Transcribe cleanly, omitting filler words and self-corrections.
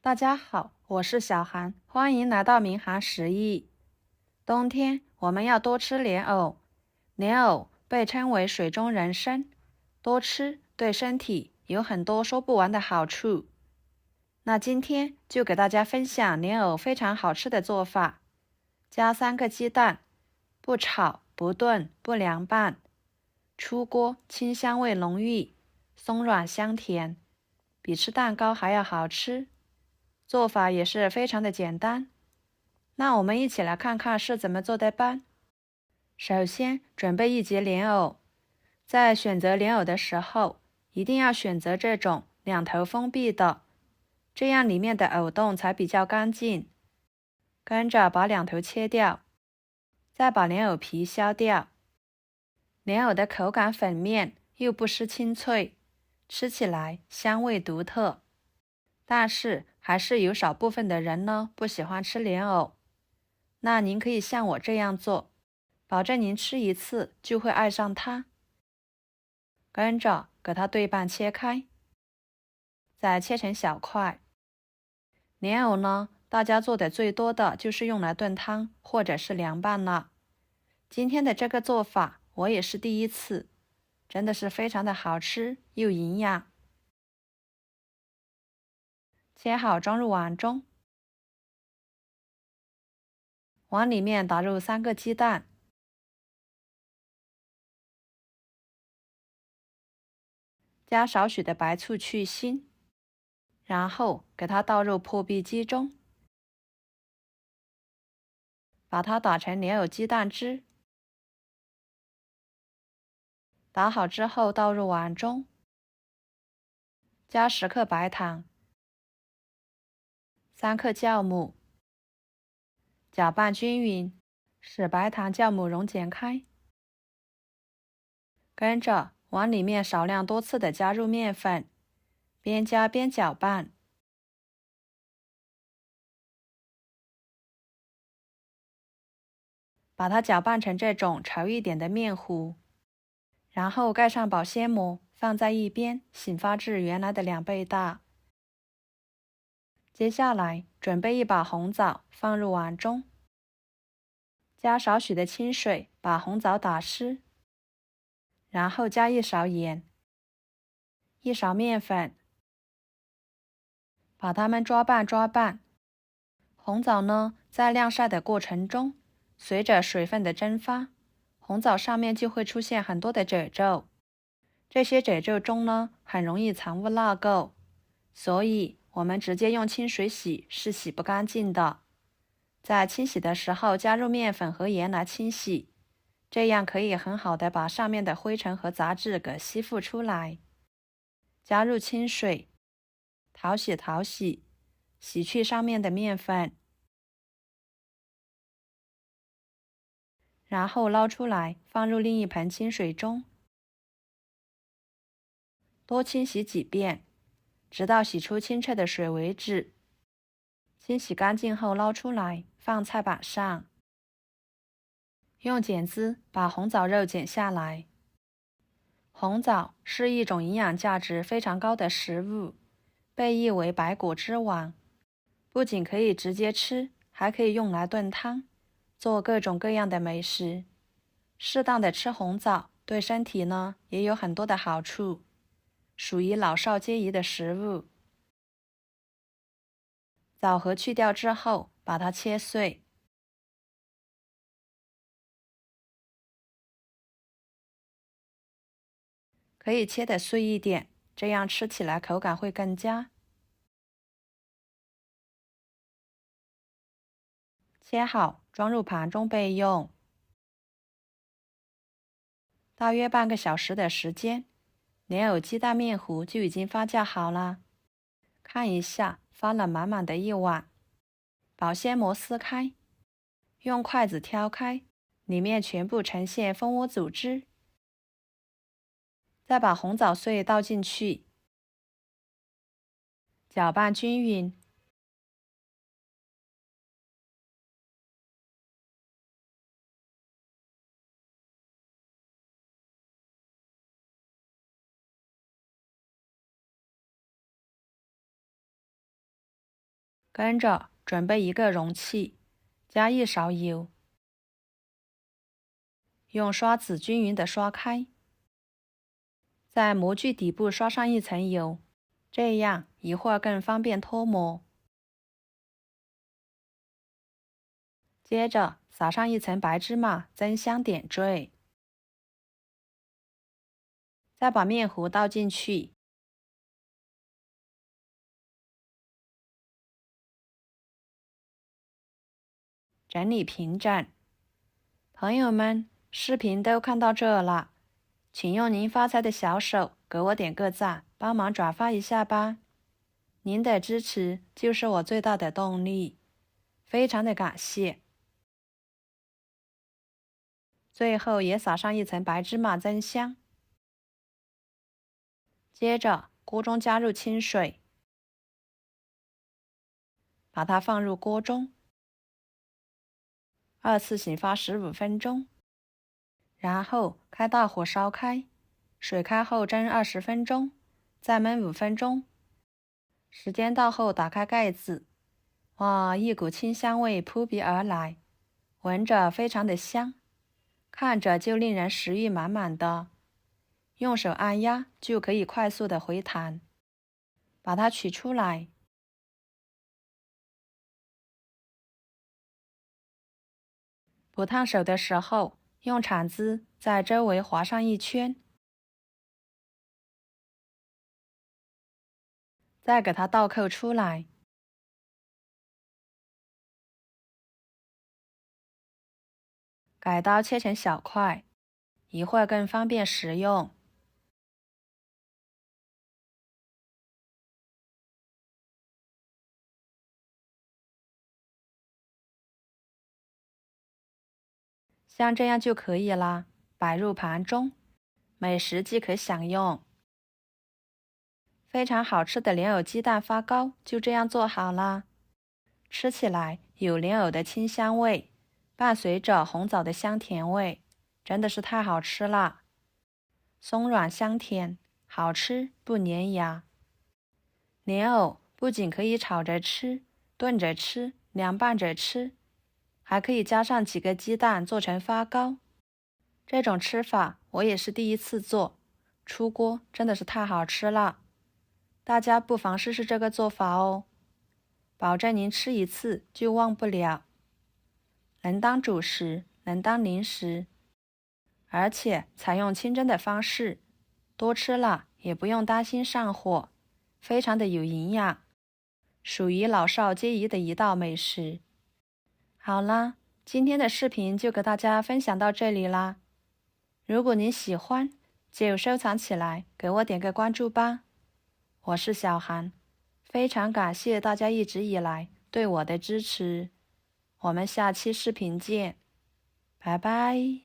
大家好，我是小韩，欢迎来到民航食艺。冬天我们要多吃莲藕，莲藕被称为水中人参，多吃对身体有很多说不完的好处。那今天就给大家分享莲藕非常好吃的做法，加3个鸡蛋，不炒不炖不凉拌，出锅清香味浓郁，松软香甜，比吃蛋糕还要好吃。做法也是非常的简单，那我们一起来看看是怎么做的吧。首先准备1节莲藕，在选择莲藕的时候，一定要选择这种2头封闭的，这样里面的藕洞才比较干净。跟着把2头切掉，再把莲藕皮削掉。莲藕的口感粉面又不失清脆，吃起来香味独特。但是还是有少部分的人呢不喜欢吃莲藕，那您可以像我这样做，保证您吃一次就会爱上它。跟着给它对半切开，再切成小块。莲藕呢，大家做的最多的就是用来炖汤或者是凉拌了。今天的这个做法我也是第一次，真的是非常的好吃又营养。切好装入碗中，碗里面打入3个鸡蛋，加少许的白醋去腥，然后给它倒入破壁机中，把它打成莲藕鸡蛋汁。打好之后倒入碗中，加10克白糖，3克酵母，搅拌均匀，使白糖酵母溶解开。跟着往里面少量多次的加入面粉，边加边搅拌，把它搅拌成这种稠一点的面糊，然后盖上保鲜膜，放在一边醒发至原来的2倍大。接下来准备1把红枣放入碗中，加少许的清水把红枣打湿，然后加1勺盐，1勺面粉，把它们抓拌。红枣呢，在晾晒的过程中，随着水分的蒸发，红枣上面就会出现很多的褶皱，这些褶皱中呢，很容易藏污纳垢，所以我们直接用清水洗是洗不干净的。在清洗的时候加入面粉和盐来清洗，这样可以很好的把上面的灰尘和杂质给吸附出来。加入清水，淘洗，洗去上面的面粉，然后捞出来放入另一盆清水中，多清洗几遍，直到洗出清澈的水为止。清洗干净后捞出来放菜板上，用剪子把红枣肉剪下来。红枣是一种营养价值非常高的食物，被誉为百果之王，不仅可以直接吃，还可以用来炖汤，做各种各样的美食。适当的吃红枣对身体呢也有很多的好处，属于老少皆宜的食物。枣核去掉之后，把它切碎，可以切得碎一点，这样吃起来口感会更佳。切好装入盘中备用。大约半个小时的时间，莲藕鸡蛋面糊就已经发酵好了。看一下，发了满满的一碗。保鲜膜撕开，用筷子挑开，里面全部呈现蜂窝组织。再把红枣碎倒进去，搅拌均匀。跟着准备一个容器，加1勺油，用刷子均匀地刷开，在模具底部刷上1层油，这样一会儿更方便脱模。接着撒上1层白芝麻，增香点缀。再把面糊倒进去，整理平整。朋友们，视频都看到这了，请用您发财的小手给我点个赞，帮忙转发一下吧。您的支持就是我最大的动力，非常的感谢。最后也撒上1层白芝麻增香。接着锅中加入清水，把它放入锅中，2次醒发15分钟，然后开大火烧开，水开后蒸20分钟，再焖5分钟。时间到后打开盖子，哇，一股清香味扑鼻而来，闻着非常的香，看着就令人食欲满满的。用手按压就可以快速的回弹，把它取出来。不烫手的时候，用铲子在周围划上1圈，再给它倒扣出来。改刀切成小块，一会儿更方便食用。像这样就可以啦，摆入盘中，美食即可享用。非常好吃的莲藕鸡蛋发糕就这样做好啦。吃起来有莲藕的清香味，伴随着红枣的香甜味，真的是太好吃了。松软香甜，好吃不粘牙。莲藕不仅可以炒着吃、炖着吃、凉拌着吃，还可以加上几个鸡蛋做成发糕。这种吃法我也是第一次做，出锅真的是太好吃了。大家不妨试试这个做法哦，保证您吃一次就忘不了。能当主食，能当零食，而且采用清蒸的方式，多吃了也不用担心上火，非常的有营养，属于老少皆宜的一道美食。好啦，今天的视频就给大家分享到这里啦。如果您喜欢，就收藏起来，给我点个关注吧。我是小韩，非常感谢大家一直以来对我的支持。我们下期视频见，拜拜。